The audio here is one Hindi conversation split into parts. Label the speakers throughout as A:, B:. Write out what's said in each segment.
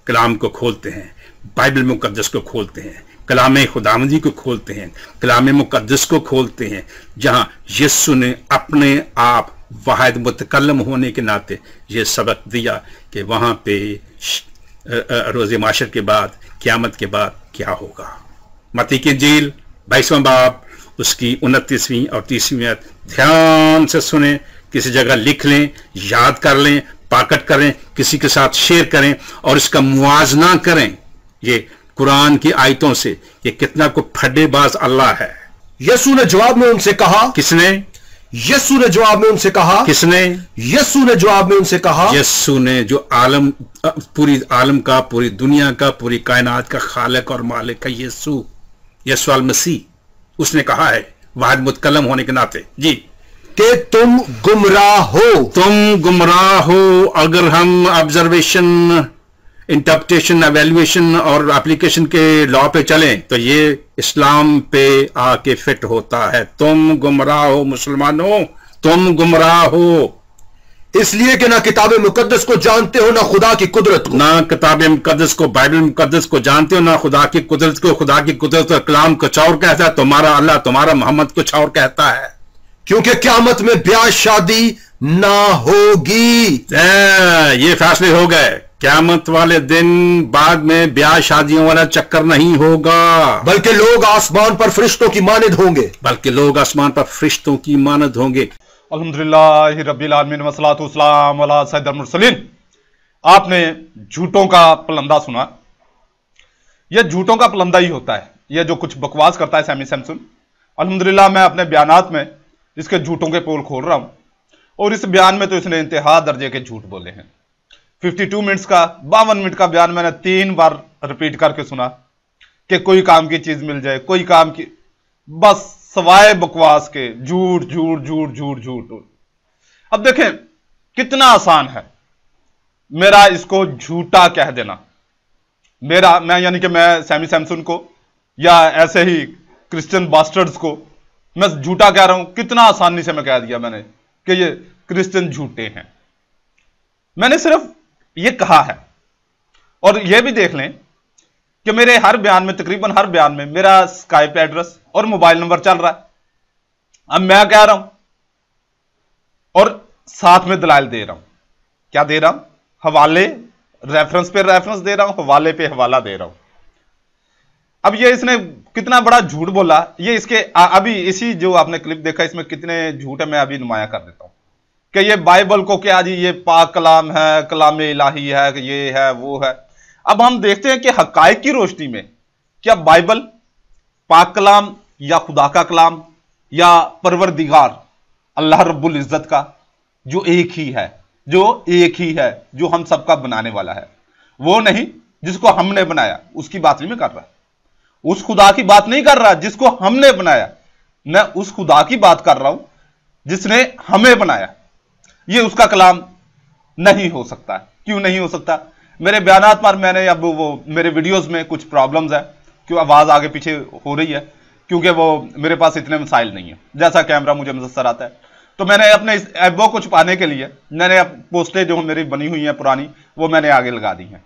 A: कलाम को खोलते हैं, बाइबल मुकद्दस को खोलते हैं, कलाम खुदावंदी को खोलते हैं, कलाम मुकद्दस को खोलते हैं, जहां यीशु ने अपने आप वाहिद मुतकल्लम होने के नाते ये सबक दिया कि वहां पे रोज़े माशर के बाद, क़यामत के बाद क्या होगा। मत्ती की इंजील 22वां बाब उसकी 29वीं और 30वीं आयत ध्यान से सुने, किसी जगह लिख लें, याद कर लें, पाकट करें, किसी के साथ शेयर करें और इसका मुआजना करें ये कुरान की आयतों से कि कितना को फड्डेबाज अल्लाह है।
B: यीशु ने जवाब में उनसे कहा,
A: किसने?
B: यीशु ने जवाब में उनसे कहा,
A: किसने?
B: यीशु ने जवाब में उनसे कहा,
A: यीशु ने जो आलम, पूरी आलम का, पूरी दुनिया का, पूरी कायनात का खालिक और मालिक है, यीशु अल मसीह, उसने कहा है वाहिद मुतकल्लम होने के नाते जी
B: कि तुम गुमराह हो,
A: तुम गुमराह हो। अगर हम ऑब्जर्वेशन, इंटरप्रिटेशन, एवेल्युएशन और एप्लीकेशन के लॉ पे चलें तो ये इस्लाम पे आके फिट होता है। तुम गुमराह हो मुसलमानों, तुम गुमराह हो,
B: इसलिए कि ना किताब मुकद्दस को जानते हो, ना खुदा की कुदरत को।
A: ना किताब मुकद्दस को, बाइबल मुकद्दस को जानते हो, ना खुदा की कुदरत को। खुदा की कुदरत का कलाम कुछ और कहता है, तुम्हारा अल्लाह, तुम्हारा मोहम्मद कुछ और कहता है।
B: क्योंकि क़यामत में ब्याह शादी ना होगी।
A: ये फैसले हो गए, क़यामत वाले दिन बाद में ब्याह शादियों वाला चक्कर नहीं होगा,
B: बल्कि लोग आसमान पर फरिश्तों की मानद होंगे,
A: बल्कि लोग आसमान पर फरिश्तों की मानद होंगे।
C: अल्हम्दुलिल्लाह रब्बिल आलमीन वस्सलातु वस्सलाम अला सय्यिदिल मुरसलीन। आपने झूठों का पलंदा सुना, यह झूठों का पलंदा ही होता है, यह जो कुछ बकवास करता है सैमी सैमसन। अल्हम्दुलिल्लाह मैं अपने बयानात में इसके झूठों के पोल खोल रहा हूं, और इस बयान में तो इसने इंतहा दर्जे के झूठ बोले हैं। 52 मिनट्स का, 52 मिनट का बयान मैंने 3 बार रिपीट करके सुना कि कोई काम की चीज मिल जाए, कोई काम की, बस सवाए बकवास के झूठ झूठ झूठ झूठ झूठ। अब देखें कितना आसान है मेरा इसको झूठा कह देना। मैं यानी कि मैं सैमी सैमसन को या ऐसे ही क्रिश्चियन बास्टर्ड्स को मैं झूठा कह रहा हूं, कितना आसानी से मैं कह दिया मैंने कि ये क्रिश्चियन झूठे हैं। मैंने सिर्फ ये कहा है, और ये भी देख लें कि मेरे हर बयान में, तकरीबन हर बयान में मेरा स्काइप एड्रेस और मोबाइल नंबर चल रहा है। अब मैं कह रहा हूं और साथ में दलाइल दे रहा हूं। क्या दे रहा हूं? हवाले, रेफरेंस पे रेफरेंस दे रहा हूं, हवाले पे हवाला दे रहा हूं। अब ये इसने कितना बड़ा झूठ बोला, ये इसके अभी इसी जो आपने क्लिप देखा इसमें कितने झूठ है, मैं अभी नुमाया कर देता हूं कि ये बाइबल को क्या जी ये पाक कलाम है, कलाम इलाही है, ये है वो है। अब हम देखते हैं कि हकायक की रोशनी में क्या बाइबल पाक कलाम या खुदा का कलाम या परवरदिगार अल्लाह रब्बुल इज्जत का जो एक ही है, जो हम सबका बनाने वाला है, वो नहीं जिसको हमने बनाया, उसकी बात नहीं मैं कर रहा, उस खुदा की बात नहीं कर रहा जिसको हमने बनाया, मैं उस खुदा की बात कर रहा हूं जिसने हमें बनाया। ये उसका कलाम नहीं हो सकता। क्यों नहीं हो सकता? मेरे बयानात पर मैंने अब वो मेरे वीडियोस में कुछ प्रॉब्लम्स है, क्यों आवाज आगे पीछे हो रही है, क्योंकि वो मेरे पास इतने मसाइल नहीं है जैसा कैमरा मुझे मुयस्सर आता है। तो मैंने अपने इस एबो को छुपाने के लिए मैंने पोस्टें जो मेरी बनी हुई हैं पुरानी, वो मैंने आगे लगा दी हैं।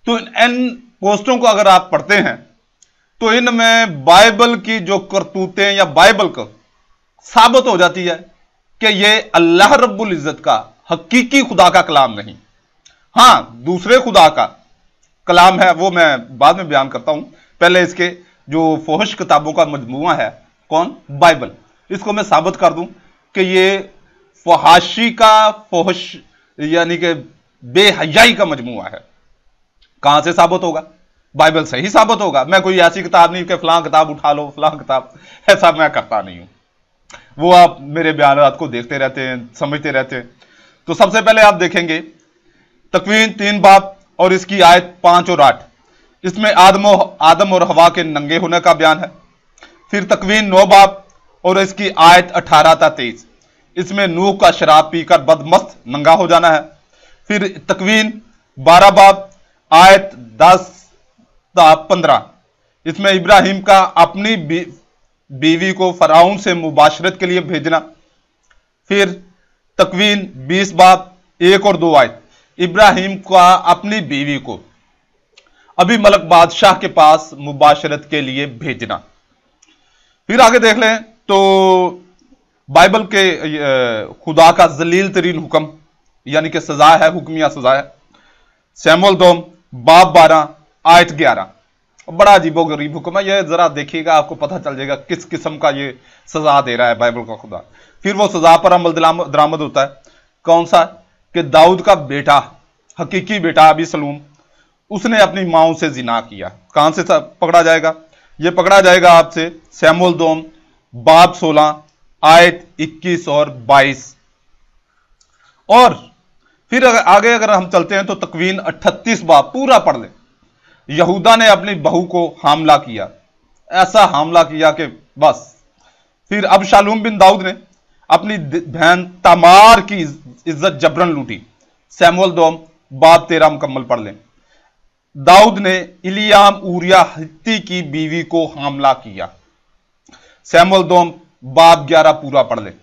C: तो इन पोस्टों को अगर आप पढ़ते हैं तो इनमें बाइबल की जो करतूतें या बाइबल को साबित हो जाती है कि ये अल्लाह रब्बुल इज्जत का हकीकी खुदा का कलाम नहीं, हां दूसरे खुदा का कलाम है, वो मैं बाद में बयान करता हूं। पहले इसके जो फोहश किताबों का मजमुआ है, कौन? बाइबल, इसको मैं साबित कर दूं कि ये फहाशी का, फोहश यानी कि बेहयाई का मजमुआ है। कहां से साबित होगा? बाइबल से ही साबित होगा। मैं कोई ऐसी किताब नहीं कि फलां किताब उठा लो, फलां किताब, ऐसा मैं करता नहीं हूं। वो आप मेरे बयानात को देखते रहते हैं, समझते रहते हैं। तो सबसे पहले आप देखेंगे तकवीन 3 बाब और इसकी आयत 5 और 8, इसमें आदम और हवा के नंगे होने का बयान है। फिर तकवीन 9 बाब और इसकी आयत 18 था 23, इसमें नूह का शराब पीकर बदमस्त नंगा हो जाना है। फिर तकवीन 12 बाब आयत 10 था 15, इसमें इब्राहिम का अपनी बीवी को फराउन से मुबाशरत के लिए भेजना। फिर तकवीन 20 बाब 1 और 2 आयत, इब्राहिम का अपनी बीवी को अभी मलक बादशाह के पास मुबाशरत के लिए भेजना। फिर आगे देख लें तो बाइबल के खुदा का जलील तरीन हुक्म यानी कि सजा है, हुक्मिया सजा है। सैमुअल 2 बाब 12 आयत 11। बड़ा अजीबोगरीब हुक्म है, यह जरा देखिएगा, आपको पता चल जाएगा किस किस्म का ये सजा दे रहा है बाइबल का खुदा। फिर वो सजा पर अमल दरामद होता है। कौन सा? कि दाऊद का बेटा, हकीकी बेटा अबीसलूम, उसने अपनी माओ से जिना किया। कहां से पकड़ा जाएगा? यह पकड़ा जाएगा आपसे सैमुअल 2 बाब 16 आयत 21 और 22। और फिर आगे अगर हम चलते हैं तो तकवीन 38 बाब पूरा पढ़ ले। यहूदा ने अपनी बहू को हमला किया, ऐसा हमला किया कि बस। फिर अब शालूम बिन दाऊद ने अपनी बहन तमार की इज्जत जबरन लूटी। सैमुअल 2 बाब 13 मुकम्मल पढ़ लें। दाऊद ने इलियाम ऊरिया हित्ती की बीवी को हमला किया। सैमुअल 2 बाब 11 पूरा पढ़ लें।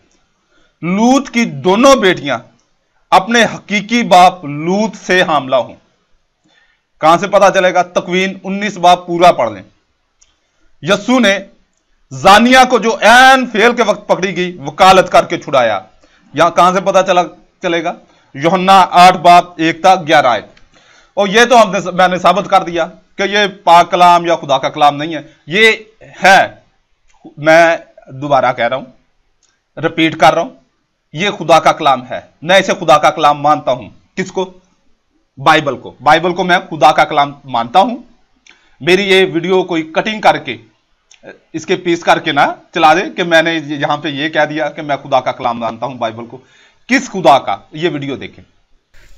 C: लूत की दोनों बेटियां अपने हकीकी बाप लूत से हमला हूं। कहां से पता चलेगा? तकवीन 19 बाब पूरा पढ़ लें। यस्सु ने जानिया को जो ऐन फेल के वक्त पकड़ी गई वकालत करके छुड़ाया। यहां कहां से पता चलेगा? यूहन्ना 8 बाब 1 तक 11 आयत। और यह तो मैंने साबित कर दिया कि यह पाक कलाम या खुदा का कलाम नहीं है, ये है, मैं दोबारा कह रहा हूं, रिपीट कर रहा हूं, यह खुदा का कलाम है। मैं इसे खुदा का कलाम मानता हूं। किसको? बाइबल को। बाइबल को मैं खुदा का कलाम मानता हूं। मेरी ये वीडियो कोई कटिंग करके इसके पीस करके ना चला दे कि मैंने यहां पे ये कह दिया कि मैं खुदा का कलाम मानता हूं बाइबल को। किस खुदा का? ये वीडियो देखें।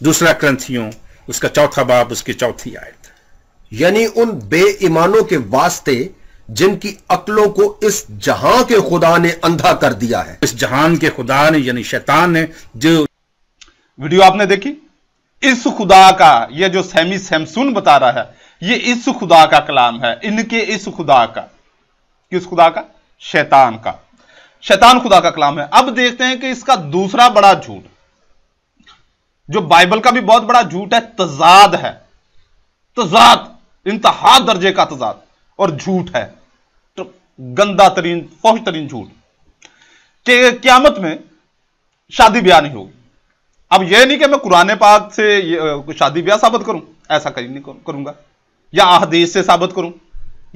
A: दूसरा ग्रंथियों उसका 4 बाब उसकी 4 आयत।
B: यानी उन बेईमानों के वास्ते जिनकी अक्लों को इस जहां के खुदा ने अंधा कर दिया है।
A: इस जहान के खुदा ने यानी शैतान ने जो
C: वीडियो आपने देखी, इस खुदा का, ये जो सैमी सैमसून बता रहा है, ये इस खुदा का कलाम है। इनके इस खुदा का, किस खुदा का? शैतान का। शैतान खुदा का कलाम है। अब देखते हैं कि इसका दूसरा बड़ा झूठ, जो बाइबल का भी बहुत बड़ा झूठ है, तजाद है। तजाद, इंतहा दर्जे का तजाद और झूठ है, तो गंदा तरीन, फौश तरीन झूठ कि क़यामत में शादी ब्याह नहीं होगी। अब यह नहीं कि मैं कुरान पाक से शादी ब्याह साबित करूं, ऐसा कहीं नहीं करूंगा, या अहदीस से साबित करूं,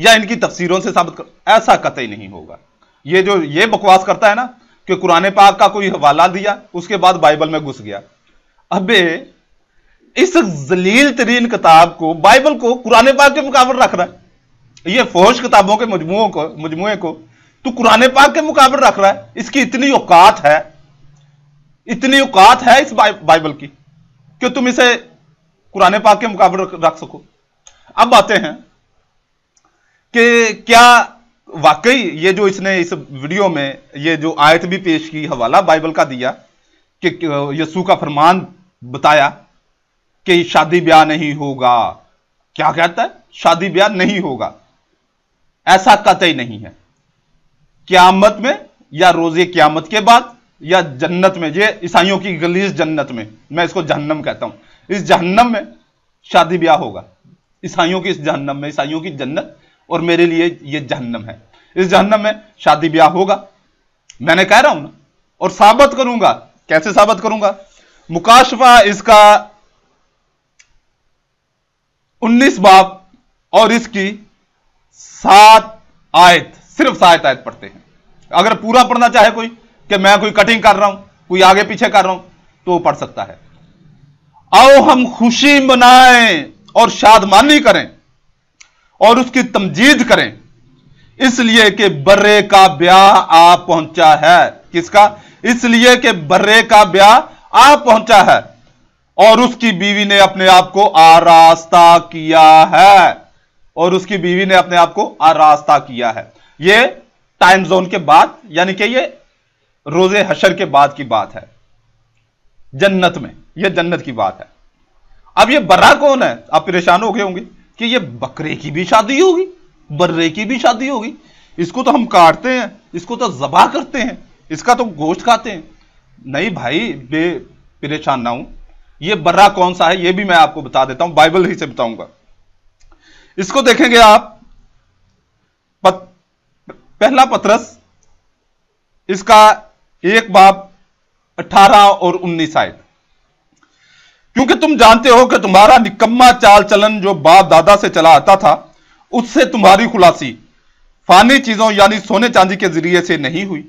C: या इनकी तफसीरों से साबित करूं, ऐसा कतई नहीं होगा। ये जो ये बकवास करता है ना कि कुरान पाक का कोई हवाला दिया उसके बाद बाइबल में घुस गया। अबे इस जलील तरीन किताब को, बाइबल को कुरान पाक के मुकाबले रख रहा है। ये फौश किताबों के मजमुए को तू कुरान पाक के मुकाबले रख रहा है। इसकी इतनी औकात है, इतनी औकात है इस बाइबल की कि तुम इसे कुरान पाक के मुकाबले रख सको। अब आते हैं कि क्या वाकई ये जो इसने इस वीडियो में ये जो आयत भी पेश की, हवाला बाइबल का दिया कि यीशु का फरमान बताया कि शादी ब्याह नहीं होगा। क्या कहता है? शादी ब्याह नहीं होगा। ऐसा कतई नहीं है। क़यामत में या रोज़े क़यामत के बाद या जन्नत में, ये ईसाइयों की गलीज जन्नत में, मैं इसको जहन्नम कहता हूं, इस जहन्नम में शादी ब्याह होगा। ईसाइयों की इस जहन्नम में, ईसाइयों की जन्नत और मेरे लिए ये जहन्नम है। इस जहन्नम में शादी ब्याह होगा, मैंने कह रहा हूं ना, और साबित करूंगा। कैसे साबित करूंगा? मुकाशफा इसका 19 बाब और इसकी 7 आयत, सिर्फ 7 आयत पढ़ते हैं। अगर पूरा पढ़ना चाहे कोई कि मैं कोई कटिंग कर रहा हूं, कोई आगे पीछे कर रहा हूं, तो पढ़ सकता है। आओ हम खुशी मनाएं और शादमानी करें और उसकी तमजीद करें, इसलिए कि बर्रे का ब्याह आ पहुंचा है। किसका? इसलिए कि बर्रे का ब्याह आ पहुंचा है और उसकी बीवी ने अपने आप को आरास्ता किया है। और उसकी बीवी ने अपने आप को आरास्ता किया है। यह टाइम जोन के बाद, यानी कि यह रोजे हशर के बाद की बात है। जन्नत में, यह जन्नत की बात है। अब यह बर्रा कौन है? आप परेशान हो गए होंगे कि यह बकरे की भी शादी होगी, बर्रे की भी शादी होगी। इसको तो हम काटते हैं, इसको तो ज़बा करते हैं, इसका तो गोश्त खाते हैं। नहीं भाई, परेशान ना हूं। यह बर्रा कौन सा है यह भी मैं आपको बता देता हूं, बाइबल ही से बताऊंगा। इसको देखेंगे आप पहला पतरस इसका 1 बाब 18 और 19 आयत। क्योंकि तुम जानते हो कि तुम्हारा निकम्मा चाल चलन जो बाप दादा से चला आता था, उससे तुम्हारी खुलासी फानी चीजों यानी सोने चांदी के जरिए से नहीं हुई,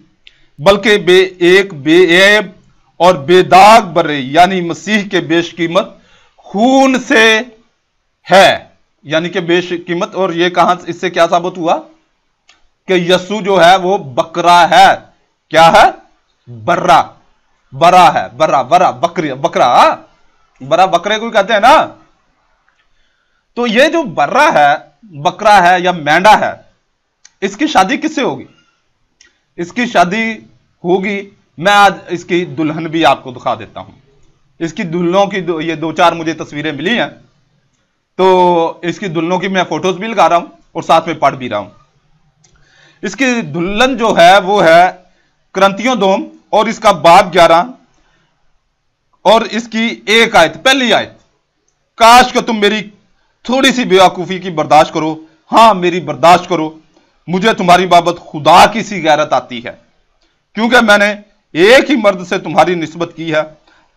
C: बल्कि बेऐब और बेदाग बर्रे यानी मसीह के बेशकीमत खून से है। यानी कि बेशकीमत, और ये कहां इससे क्या साबित हुआ कि यीशु जो है वो बकरा है। क्या है? बर्रा, बरा है, बर्रा, बरा, बकरी, बकरा, बरा बकरे को कहते हैं ना। तो ये जो बर्रा है, बकरा है या मेंढा है, इसकी शादी किससे होगी? इसकी शादी होगी, मैं आज इसकी दुल्हन भी आपको दिखा देता हूं। इसकी दुल्हनों की ये 2-4 मुझे तस्वीरें मिली हैं, तो इसकी दुल्हनों की मैं फोटोज भी लगा रहा हूं और साथ में पढ़ भी रहा हूं। इसकी दुल्हन जो है वो है क्रंतियों 2 और इसका बाब 11 और इसकी 1 आयत, पहली आयत। काश कि तुम मेरी थोड़ी सी बेवकूफी की बर्दाश्त करो, हां मेरी बर्दाश्त करो, मुझे तुम्हारी बाबत खुदा की सी गैरत आती है, क्योंकि मैंने एक ही मर्द से तुम्हारी निस्बत की है,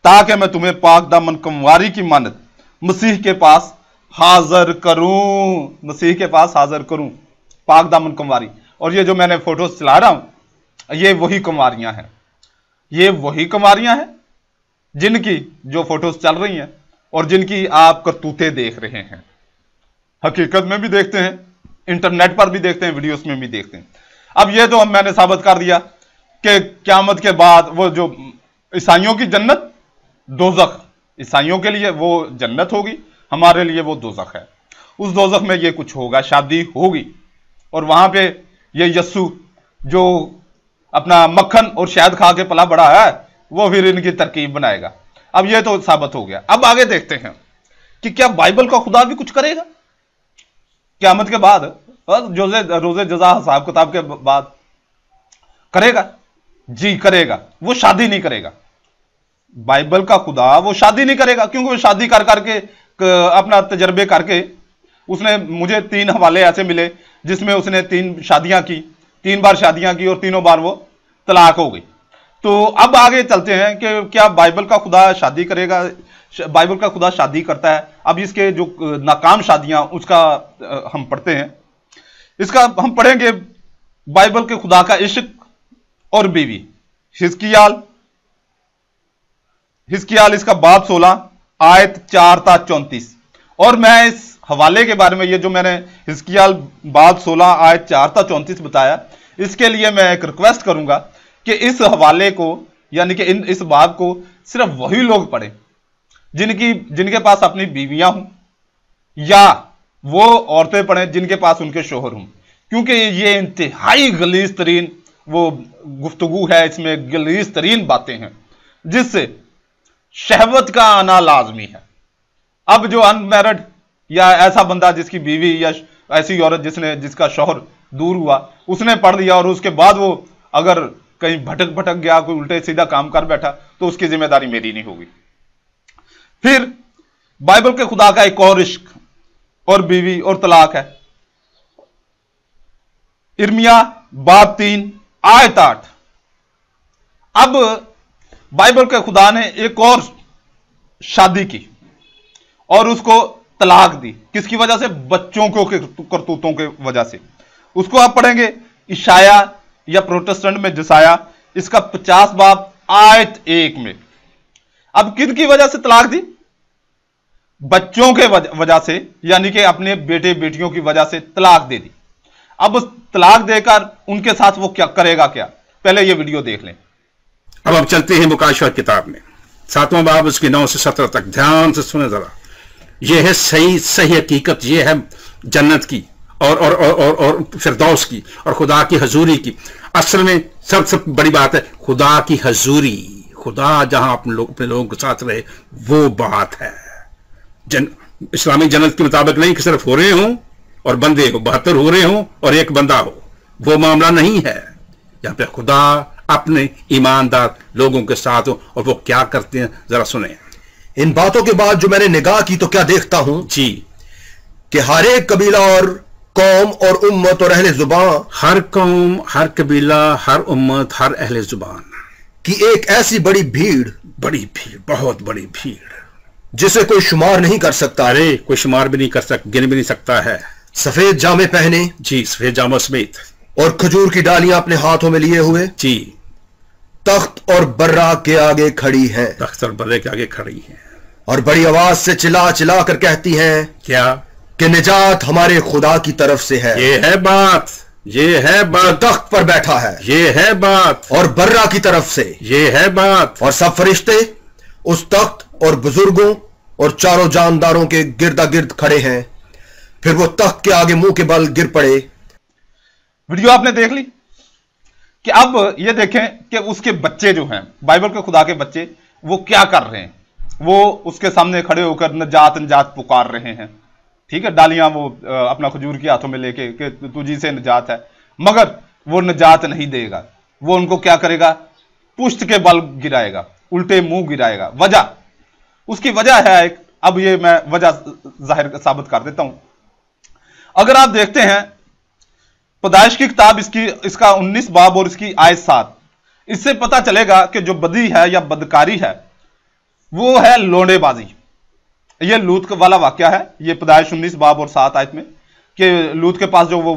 C: ताकि मैं तुम्हें पाक दामन कंवारी की मानत मसीह के पास हाजिर करूं, मसीह के पास हाजिर करूं, पाक दामन कंवारी। और ये जो मैंने फोटोज चला रहा हूं, ये वही कंवारियां हैं, ये वही कंवारियां हैं जिनकी जो फोटोज चल रही हैं और जिनकी आप करतूतें देख रहे हैं। हकीकत में भी देखते हैं, इंटरनेट पर भी देखते हैं, वीडियोस में भी देखते हैं। अब ये तो मैंने साबित कर दिया कि क़यामत के बाद वो जो ईसाइयों की जन्नत दोज़ख, ईसाइयों के लिए वो जन्नत होगी, हमारे लिए वो दोज़ख है। उस दोज़ख में ये कुछ होगा, शादी होगी, और वहां पे ये यस्सु जो अपना मक्खन और शहद खा के पला बड़ा है, वो फिर इनकी तरकीब बनाएगा। अब ये तो साबित हो गया। अब आगे देखते हैं कि क्या बाइबल का खुदा भी कुछ करेगा क़यामत के बाद, रोज़े जज़ा हिसाब किताब के बाद करेगा? जी करेगा। वो शादी नहीं करेगा। बाइबल का खुदा वो शादी नहीं करेगा, क्योंकि वो शादी कर करके अपना तजर्बे करके, उसने मुझे 3 हवाले ऐसे मिले जिसमें उसने 3 शादियां की, 3 बार शादियां की और तीनों बार वो तलाक हो गई। तो अब आगे चलते हैं कि क्या बाइबल का खुदा शादी करेगा? बाइबल का खुदा शादी करता है। अब इसके जो नाकाम शादियां, उसका हम पढ़ते हैं। इसका हम पढ़ेंगे बाइबल के खुदा का इश्क और बीवी, हिजकिय्याल इसका बाब 16 आयत 4 ता 34। और मैं इस हवाले के बारे में, ये जो मैंने हिजकिय्याल बाब 16 आयत 4 ता 34 बताया, इसके लिए मैं एक रिक्वेस्ट करूंगा कि इस हवाले को, यानी कि इस बाब को सिर्फ वही लोग पढ़ें जिनके पास अपनी बीवियां हों, या वो औरतें पढ़ें जिनके पास उनके शोहर हों, क्योंकि ये इंतहाई गलीज तरीन वो गुफ्तगू है, इसमें गलीज तरीन बातें हैं जिससे शहवत का आना लाजमी है। अब जो अनमैरिड या ऐसा बंदा जिसकी बीवी या ऐसी औरत जिसका शौहर दूर हुआ, उसने पढ़ लिया और उसके बाद वो अगर कहीं भटक गया, कोई उल्टे सीधा काम कर बैठा, तो उसकी जिम्मेदारी मेरी नहीं होगी। फिर बाइबल के खुदा का एक और इश्क और बीवी और तलाक है। इर्मिया बाब 3 आयत 8। अब बाइबल के खुदा ने एक और शादी की और उसको तलाक दी। किसकी वजह से? बच्चों को करतूतों के वजह से। उसको आप पढ़ेंगे इशाया या प्रोटेस्टेंट में जसाया इसका 50 बाब आयत 1 में। अब किन की वजह से तलाक दी? बच्चों के वजह से, यानी कि अपने बेटे बेटियों की वजह से तलाक दे दी। अब उस तलाक देकर उनके साथ वो क्या करेगा? क्या, पहले ये वीडियो देख लें।
A: अब हम चलते हैं मुकाशवा किताब में, 7वां बाब उसके 9 से 17 तक। ध्यान से सुने जरा। यह है सही हकीकत, यह है जन्नत की और फिरदौस की और खुदा की हजूरी की। असल में सबसे बड़ी बात है खुदा की हजूरी। खुदा जहां अपने लोगों के साथ रहे, वो बात है। इस्लामिक जन्नत के मुताबिक नहीं कि सिर्फ हो रहे हों और बंदे हो, 72 हो रहे हों और एक बंदा हो, वो मामला नहीं है। यहां पे खुदा अपने ईमानदार लोगों के साथ हो। और वो क्या करते हैं, जरा सुने।
B: इन बातों के बाद जो मैंने निगाह की तो क्या देखता हूं
A: जी,
B: कि हर एक कबीला और कौम और उम्मत और अहले जुबान,
A: हर कौम, हर कबीला, हर उम्मत, हर अहले जुबान
B: की एक ऐसी बड़ी भीड़,
A: बहुत बड़ी भीड़,
B: जिसे कोई शुमार नहीं कर सकता,
A: अरे कोई शुमार भी नहीं कर सकता, गिन भी नहीं सकता है,
B: सफेद जामे पहने,
A: जी सफेद जामा समेत,
B: और खजूर की डालियां अपने हाथों में लिए हुए,
A: जी
B: तख्त और बर्रा के आगे खड़ी हैं,
A: तख्त और बर्रे के आगे खड़ी हैं,
B: और बड़ी आवाज से चिल्ला चिल्ला कर कहती हैं
A: क्या
B: कि निजात हमारे खुदा की तरफ से है।
A: ये है बात, ये है बात,
B: तख्त पर बैठा है,
A: ये है बात,
B: और बर्रा की तरफ से
A: ये है बात,
B: और सब फरिश्ते उस तख्त और बुजुर्गों और चारों जानदारों के गिरदा गिर्द खड़े हैं। फिर वो तख्त के आगे मुंह के बल गिर पड़े।
C: वीडियो आपने देख ली कि अब ये देखें कि उसके बच्चे जो हैं, बाइबल के खुदा के बच्चे, वो क्या कर रहे हैं। वो उसके सामने खड़े होकर नजात नजात पुकार रहे हैं, ठीक है, डालियां वो अपना खजूर के हाथों में लेके कि तुझी से नजात है, मगर वो नजात नहीं देगा। वो उनको क्या करेगा, पुष्ट के बल गिराएगा, उल्टे मुंह गिराएगा। वजह, उसकी वजह है एक, अब ये मैं वजह जाहिर साबित कर देता हूं। अगर आप देखते हैं पैदाइश की किताब इसका 19 बाब और इसकी आयत 7, इससे पता चलेगा कि जो बदी है या बदकारी है वो है लोंडेबाजी। ये लूत वाला वाक्य है, ये पैदाइश 19 बाब और 7 आयत में, कि लूत के पास जो वो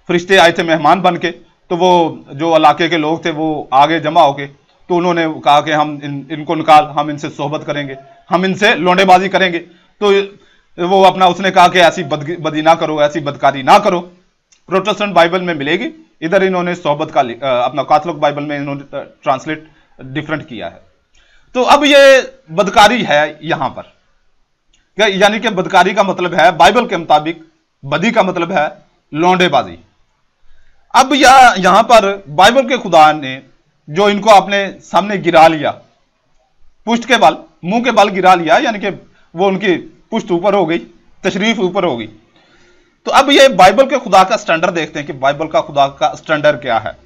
C: फरिश्ते आए थे मेहमान बन के, तो वो जो इलाके के लोग थे वो आगे जमा होके, तो उन्होंने कहा कि हम इनको निकाल, हम इनसे सोहबत करेंगे, हम इनसे लोंडेबाजी करेंगे। तो वो अपना उसने कहा कि ऐसी बदी ना करो, ऐसी बदकारी ना करो। प्रोटेस्टेंट बाइबल में मिलेगी, इधर इन्होंने सोहबत का अपना कैथोलिक बाइबल में इन्होंने ट्रांसलेट डिफरेंट किया है। तो अब ये बदकारी है यहां पर, यानी कि बदकारी का मतलब है बाइबल के मुताबिक, बदी का मतलब है लौंडेबाजी। अब यहां पर बाइबल के खुदा ने जो इनको अपने सामने गिरा लिया, पुष्ट के बल, मुंह के बल गिरा लिया, यानी कि वो उनकी पुष्ट ऊपर हो गई, तशरीफ ऊपर हो गई। तो अब ये बाइबल के खुदा का स्टैंडर्ड देखते हैं कि बाइबल का खुदा का स्टैंडर्ड क्या है।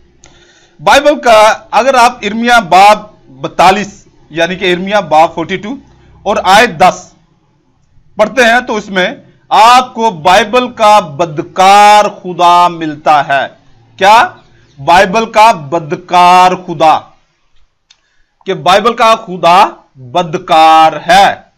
C: बाइबल का अगर आप इर्मिया बाब 42 यानी कि इर्मिया बाब 42 और आयत 10 पढ़ते हैं तो इसमें आपको बाइबल का बदकार खुदा मिलता है। क्या? बाइबल का बदकार खुदा, कि बाइबल का खुदा बदकार है,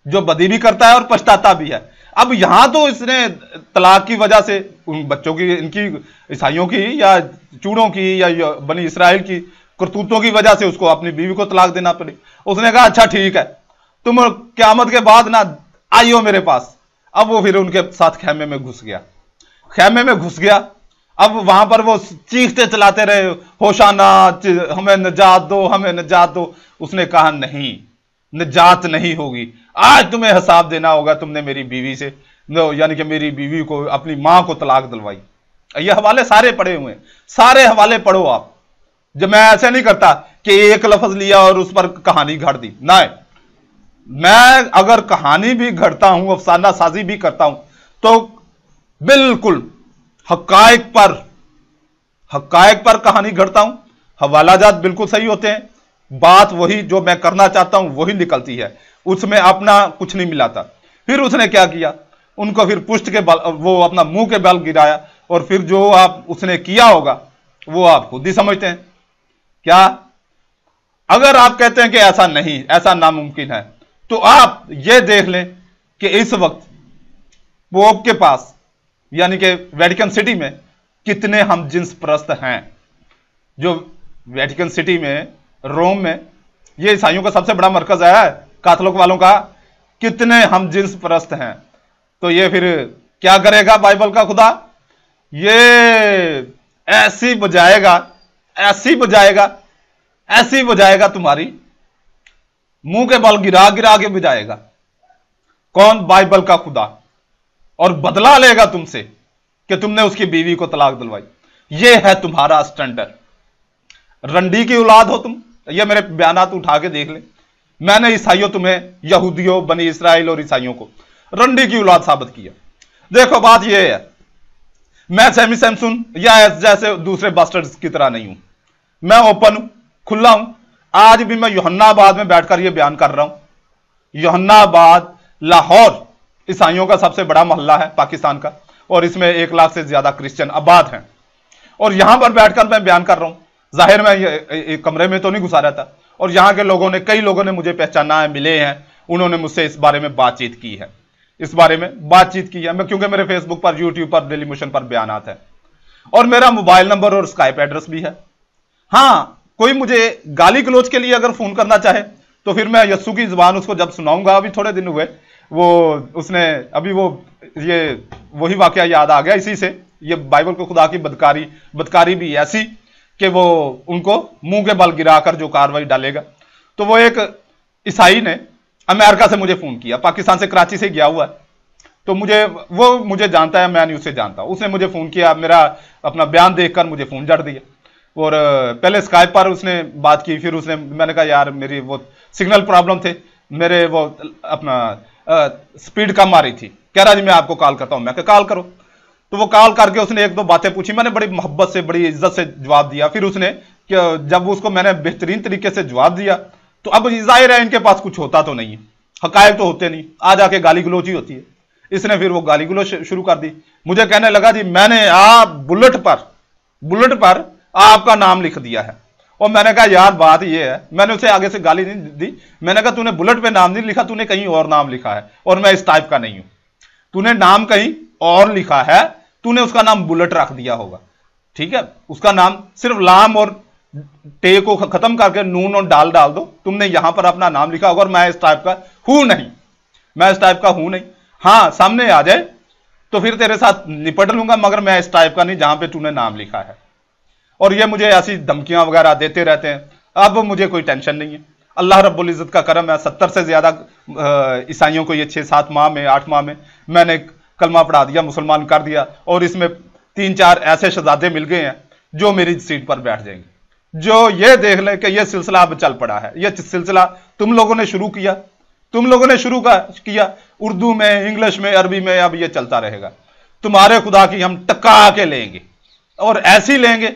C: जो बदी भी करता है और पछताता भी है। अब यहां तो इसने तलाक की वजह से उन बच्चों की, इनकी ईसाइयों की या चूड़ों की या बनी इसराइल की करतूतों की वजह से उसको अपनी बीवी को तलाक देना पड़ी। उसने कहा अच्छा ठीक है, तुम क़यामत के बाद ना आइयो मेरे पास। अब वो फिर उनके साथ खेमे में घुस गया, खेमे में घुस गया। अब वहां पर वो चीखते चलाते रहे, होशाना, हमें निजात दो, हमें निजात दो। उसने कहा नहीं, निजात नहीं होगी, आज तुम्हें हिसाब देना होगा, तुमने मेरी बीवी से, यानी कि मेरी बीवी को, अपनी मां को तलाक दिलवाई। ये हवाले सारे पढ़े हुए हैं, सारे हवाले पढ़ो आप। जब मैं ऐसे नहीं करता कि एक लफ्ज लिया और उस पर कहानी घड़ दी, ना, मैं अगर कहानी भी घड़ता हूं, अफसाना साजी भी करता हूं, तो बिल्कुल हकायक पर कहानी घड़ता हूं। हवालाजात बिल्कुल सही होते हैं, बात वही जो मैं करना चाहता हूं वही निकलती है, उसमें अपना कुछ नहीं मिलाता। फिर उसने क्या किया, उनको फिर पुष्ट के बल, वो अपना मुंह के बल गिराया, और फिर जो आप उसने किया होगा वो आप खुद ही समझते हैं। क्या? अगर आप कहते हैं कि ऐसा नहीं, ऐसा नामुमकिन है, तो आप ये देख लें कि इस वक्त पोप के पास, यानी कि वेटिकन सिटी में, कितने हम जिन्स परस्त हैं। जो वेटिकन सिटी में, रोम में, ये ईसाइयों का सबसे बड़ा मरकज है, कैथोलिक वालों का, कितने हम जिन्स परस्त हैं। तो ये फिर क्या करेगा बाइबल का खुदा? ये ऐसी बजाएगा, ऐसी बजाएगा, ऐसी बजाएगा, तुम्हारी मुंह के बल गिरा गिरा के बजाएगा। कौन? बाइबल का खुदा। और बदला लेगा तुमसे कि तुमने उसकी बीवी को तलाक दिलवाई। यह है तुम्हारा स्टैंडर्ड। रंडी की औलाद हो तुम, ये मेरे बयानात उठा के देख ले। मैंने ईसाइयों, तुम्हें यहूदियों, बनी इसराइल और ईसाइयों को रंडी की औलाद साबित किया। देखो बात यह है, मैं सैमी सैमसन या जैसे दूसरे बास्टर्ड्स की तरह नहीं हूं। मैं ओपन हूं, खुला हूं। आज भी मैं यूहन्नाबाद में बैठकर यह बयान कर रहा हूं। यूहन्नाबाद, लाहौर, ईसाइयों का सबसे बड़ा मोहल्ला है पाकिस्तान का, और इसमें 1 लाख से ज्यादा क्रिश्चियन आबाद हैं। और यहां पर बैठकर मैं बयान कर रहा हूं, जाहिर मैं एक कमरे में तो नहीं घुसा रहता, और यहां के लोगों ने, कई लोगों ने मुझे पहचाना है, मिले हैं, उन्होंने मुझसे इस बारे में बातचीत की है, क्योंकि मेरे फेसबुक पर, यूट्यूब पर, डेली मोशन पर बयान आते हैं, और मेरा मोबाइल नंबर और स्काइप एड्रेस भी है। हाँ, कोई मुझे गाली गलौज के लिए अगर फोन करना चाहे तो फिर मैं यस्सु की जुबान उसको जब सुनाऊंगा, अभी थोड़े दिन हुए ये वही वाकया याद आ गया इसी से। ये बाइबल को खुदा की बदकारी भी ऐसी कि वो उनको मुंह के बल गिराकर जो कार्रवाई डालेगा। तो वो एक ईसाई ने अमेरिका से मुझे फोन किया, पाकिस्तान से, कराची से गया हुआ है, तो वो मुझे जानता है, मैं नहीं उसे जानता। उसने मुझे फोन किया, मेरा अपना बयान देखकर मुझे फोन जड़ दिया, और पहले स्काइप पर उसने बात की, फिर मैंने कहा यार मेरी वो सिग्नल प्रॉब्लम थे, मेरे वो अपना स्पीड कम आ रही थी। कह रहा जी मैं आपको कॉल करता हूं। मैं कहा कॉल करो। तो वो कॉल करके उसने 1-2 बातें पूछी, मैंने बड़ी मोहब्बत से, बड़ी इज्जत से जवाब दिया। फिर उसने जब उसको मैंने बेहतरीन तरीके से जवाब दिया, तो अब जाहिर है इनके पास कुछ होता तो नहीं है, हकायक तो होते नहीं, आ जाके गाली गलौज ही होती है। इसने फिर वो गाली गलौज शुरू कर दी। मुझे कहने लगा जी मैंने बुलेट पर आपका नाम लिख दिया है। और मैंने कहा यार बात ये है, मैंने उसे आगे से गाली नहीं दी, मैंने कहा तूने बुलेट पे नाम नहीं लिखा, तूने कहीं और नाम लिखा है, और मैं इस टाइप का नहीं हूं। तूने नाम कहीं और लिखा है, तूने उसका नाम बुलेट रख दिया होगा, ठीक है। उसका नाम सिर्फ लाम और टे को खत्म करके नून और डाल दो, तुमने यहां पर अपना नाम लिखा होगा, और मैं इस टाइप का हूं नहीं। हां, सामने आ जाए तो फिर तेरे साथ निपट लूंगा, मगर मैं इस टाइप का नहीं जहां पे तूने नाम लिखा है। और ये मुझे ऐसी धमकियां वगैरह देते रहते हैं। अब मुझे कोई टेंशन नहीं है, अल्लाह रब्बुल इज्जत का करम है। 70 से ज्यादा ईसाइयों को ये 6-7 माह में, 8 माह में मैंने कलमा पढ़ा दिया, मुसलमान कर दिया, और इसमें 3-4 ऐसे शहजादे मिल गए हैं जो मेरी सीट पर बैठ जाएंगे, जो ये देख ले कि यह सिलसिला अब चल पड़ा है। यह सिलसिला तुम लोगों ने शुरू किया उर्दू में, इंग्लिश में, अरबी में, अब यह चलता रहेगा। तुम्हारे खुदा की हम टका के लेंगे, और ऐसी लेंगे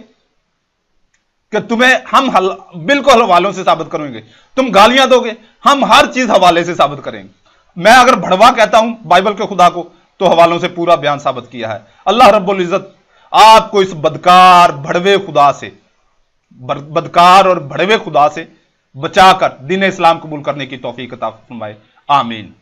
C: कि तुम्हें हम बिल्कुल हवालों से साबित करेंगे। तुम गालियां दोगे, हम हर चीज हवाले से साबित करेंगे। मैं अगर भड़वा कहता हूं बाइबल के खुदा को, तो हवालों से पूरा बयान साबित किया है। अल्लाह रब्बुल इज्जत आपको इस बदकार और भड़वे खुदा से बचाकर दीन इस्लाम कबूल करने की तौफीक अता फरमाए। आमीन।